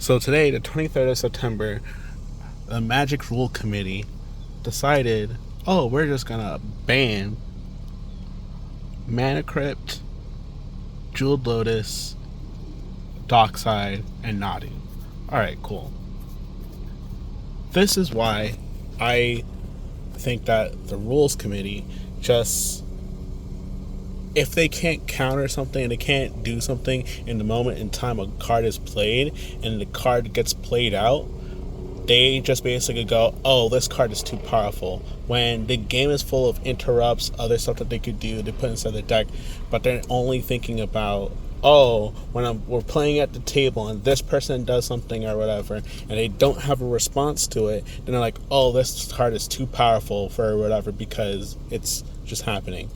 So today, the 23rd of September, the Magic Rule Committee decided, oh, we're just gonna ban Mana Crypt, Jeweled Lotus, Dockside, and Nodding. Alright, cool. This is why I think that the Rules Committee just, if they can't counter something and they can't do something in the moment in time a card is played and the card gets played out, they just basically go, oh, this card is too powerful. When the game is full of interrupts, other stuff that they could do, they put inside the deck, but they're only thinking about, oh, when we're playing at the table and this person does something or whatever, and they don't have a response to it, then they're like, oh, this card is too powerful for whatever because it's just happening,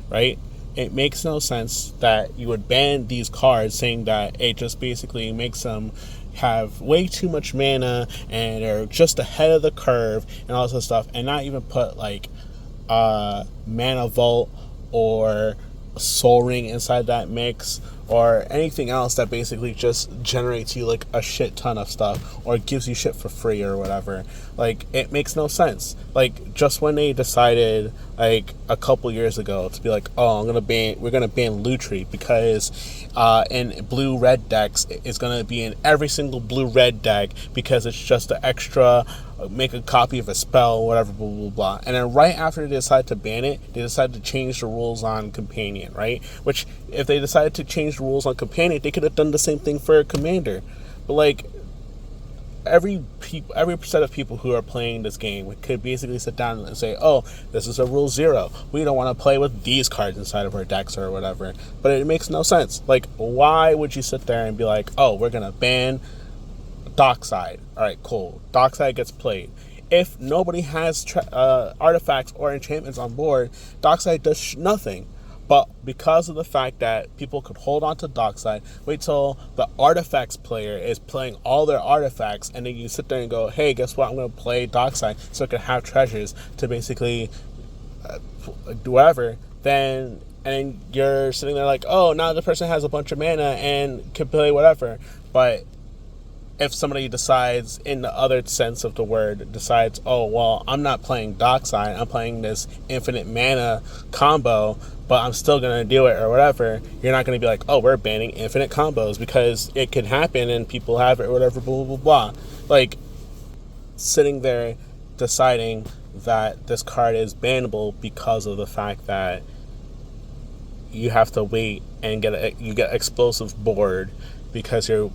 right? It makes no sense that you would ban these cards, saying that it just basically makes them have way too much mana and they're just ahead of the curve and all this other stuff, and not even put like mana vault or soul ring inside that mix or anything else that basically just generates you like a shit ton of stuff or gives you shit for free or whatever. Like, it makes no sense. Like, just when they decided like a couple years ago to be like, oh, we're gonna ban Lutri because in blue red decks it's gonna be in every single blue red deck because it's just an extra make a copy of a spell, whatever, blah, blah, blah. And then right after they decided to ban it, they decided to change the rules on Companion, right? Which, if they decided to change the rules on Companion, they could have done the same thing for Commander. But, like, every set of people who are playing this game could basically sit down and say, oh, this is a rule 0. We don't want to play with these cards inside of our decks or whatever. But it makes no sense. Like, why would you sit there and be like, oh, we're going to ban Dockside? Alright, cool. Dockside gets played. If nobody has artifacts or enchantments on board, Dockside does nothing. But because of the fact that people could hold on to Dockside, wait till the artifacts player is playing all their artifacts, and then you sit there and go, hey, guess what? I'm going to play Dockside so I can have treasures to basically do whatever. Then you're sitting there like, oh, now the person has a bunch of mana and can play whatever. But if somebody decides, in the other sense of the word, decides, oh, well, I'm not playing Dockside, I'm playing this infinite mana combo, but I'm still going to do it or whatever, you're not going to be like, oh, we're banning infinite combos because it can happen and people have it or whatever, blah, blah, blah. Like, sitting there deciding that this card is bannable because of the fact that you have to wait and you get explosive board because you're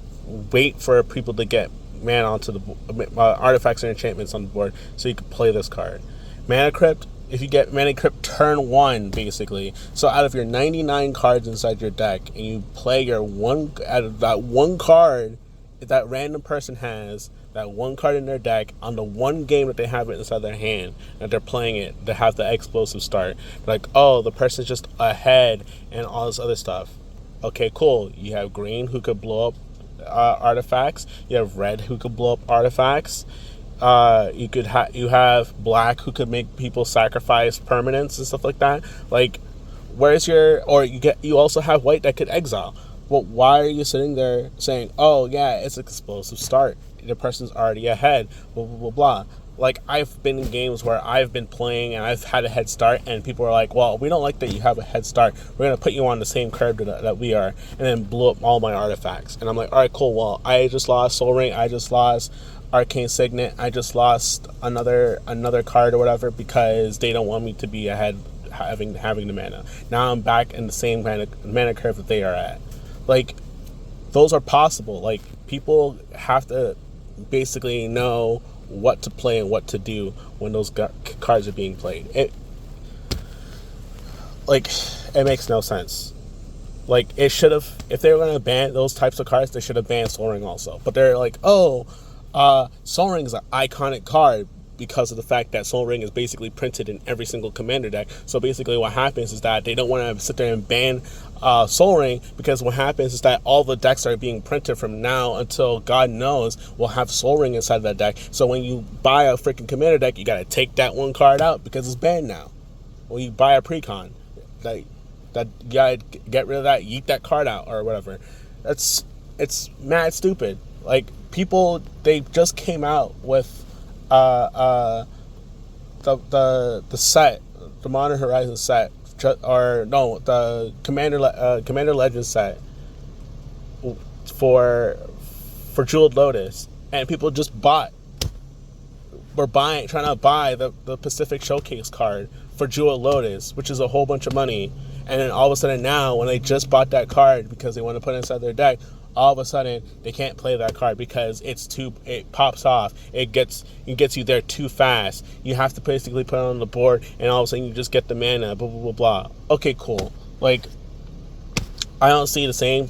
wait for people to get mana onto the artifacts and enchantments on the board so you can play this card. Mana Crypt, if you get Mana Crypt turn 1, basically, so out of your 99 cards inside your deck and you play your one out of that one card that random person has, that one card in their deck on the one game that they have it inside their hand that they're playing it, they have the explosive start, like, oh, the person's just ahead and all this other stuff. Okay, cool. You have green who could blow up artifacts. You have red who could blow up artifacts. You have black who could make people sacrifice permanents and stuff like that. Like, you also have white that could exile. Well, why are you sitting there saying, oh yeah, it's an explosive start, the person's already ahead, blah blah blah blah. Like, I've been in games where I've been playing and I've had a head start and people are like, well, we don't like that you have a head start. We're going to put you on the same curve that we are, and then blow up all my artifacts. And I'm like, all right, cool. Well, I just lost Soul Ring. I just lost Arcane Signet. I just lost another card or whatever because they don't want me to be ahead having the mana. Now I'm back in the same mana curve that they are at. Like, those are possible. Like, people have to basically know what to play and what to do when those cards are being played. It makes no sense. Like, it should have, if they were going to ban those types of cards, they should have banned Soul Ring also. But they're like, oh, Soul Ring is an iconic card because of the fact that Soul Ring is basically printed in every single Commander deck. So basically what happens is that they don't want to sit there and ban Soul Ring, because what happens is that all the decks are being printed from now until God knows will have Soul Ring inside of that deck. So when you buy a freaking Commander deck, you got to take that one card out because it's banned now. When you buy a precon, that you gotta get rid of that, yeet that card out or whatever. It's mad stupid. Like, people, they just came out with uh, the set, the Modern Horizon set, or no, the Commander Legends set for Jeweled Lotus, and people just trying to buy the Pacific Showcase card for Jewel Lotus, which is a whole bunch of money. And then all of a sudden now, when they just bought that card because they want to put it inside their deck, all of a sudden they can't play that card because it pops off. It gets you there too fast. You have to basically put it on the board, and all of a sudden you just get the mana, blah, blah, blah, blah. Okay, cool. Like, I don't see the same,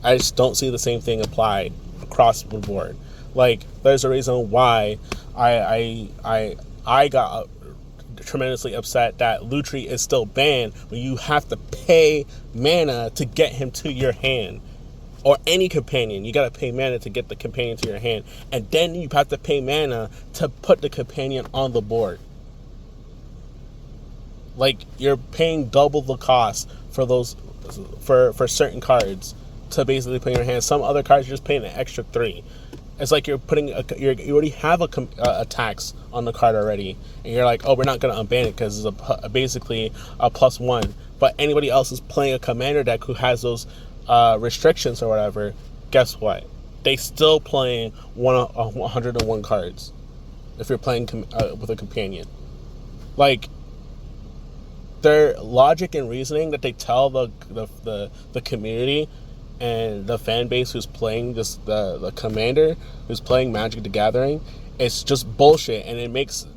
I just don't see the same thing applied across the board. Like, there's a reason why I got tremendously upset that Lutri is still banned when you have to pay mana to get him to your hand. Or any companion. You gotta pay mana to get the companion to your hand. And then you have to pay mana to put the companion on the board. Like, you're paying double the cost for those for certain cards to basically put in your hand. Some other cards you're just paying an extra 3. It's like you're putting you already have a tax on the card already, and you're like, oh, we're not gonna unban it because it's basically a +1. But anybody else is playing a commander deck who has those restrictions or whatever. Guess what? They still playing 101 cards if you're playing with a companion. Like, their logic and reasoning that they tell the community and the fan base who's playing the commander who's playing Magic the Gathering, it's just bullshit, and it makes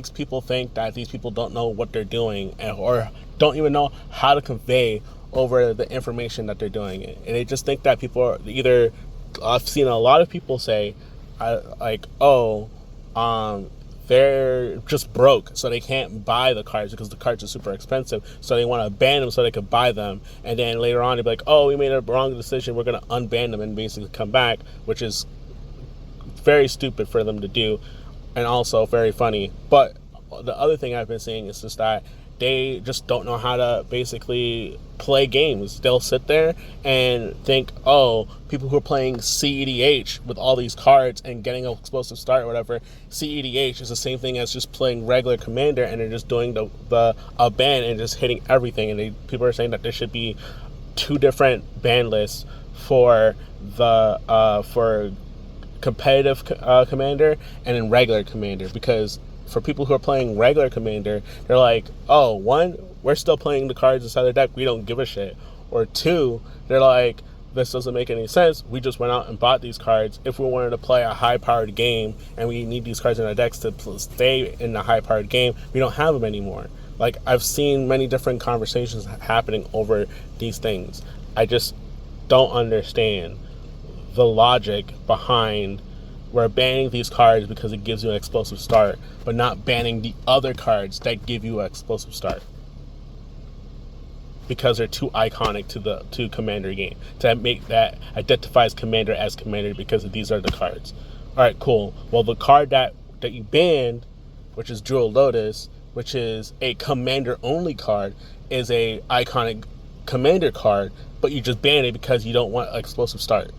people think that these people don't know what they're doing, or don't even know how to convey over the information that they're doing it. And they just think that people are either, I've seen a lot of people say they're just broke, so they can't buy the cards because the cards are super expensive, so they want to ban them so they can buy them, and then later on they'll be like, oh, we made a wrong decision, we're going to unban them and basically come back, which is very stupid for them to do, and also very funny. But the other thing I've been seeing is just that they just don't know how to basically play games. They'll sit there and think, oh, people who are playing CEDH with all these cards and getting an explosive start or whatever, CEDH is the same thing as just playing regular Commander, and they're just doing a ban and just hitting everything. And people are saying that there should be 2 different ban lists for for competitive Commander and then regular Commander, because for people who are playing regular Commander, they're like, oh, 1, we're still playing the cards inside the deck, we don't give a shit. Or 2, they're like, this doesn't make any sense, we just went out and bought these cards. If we wanted to play a high-powered game and we need these cards in our decks to stay in the high-powered game, we don't have them anymore. Like, I've seen many different conversations happening over these things. I just don't understand the logic behind we're banning these cards because it gives you an explosive start, but not banning the other cards that give you an explosive start because they're too iconic to Commander game, to make that identifies Commander as Commander because these are the cards. All right, cool. Well, the card that you banned, which is Jewel Lotus, which is a Commander only card, is a iconic Commander card, but you just banned it because you don't want an explosive start.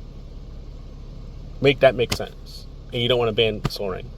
Make that make sense. And you don't want to ban Sol Ring.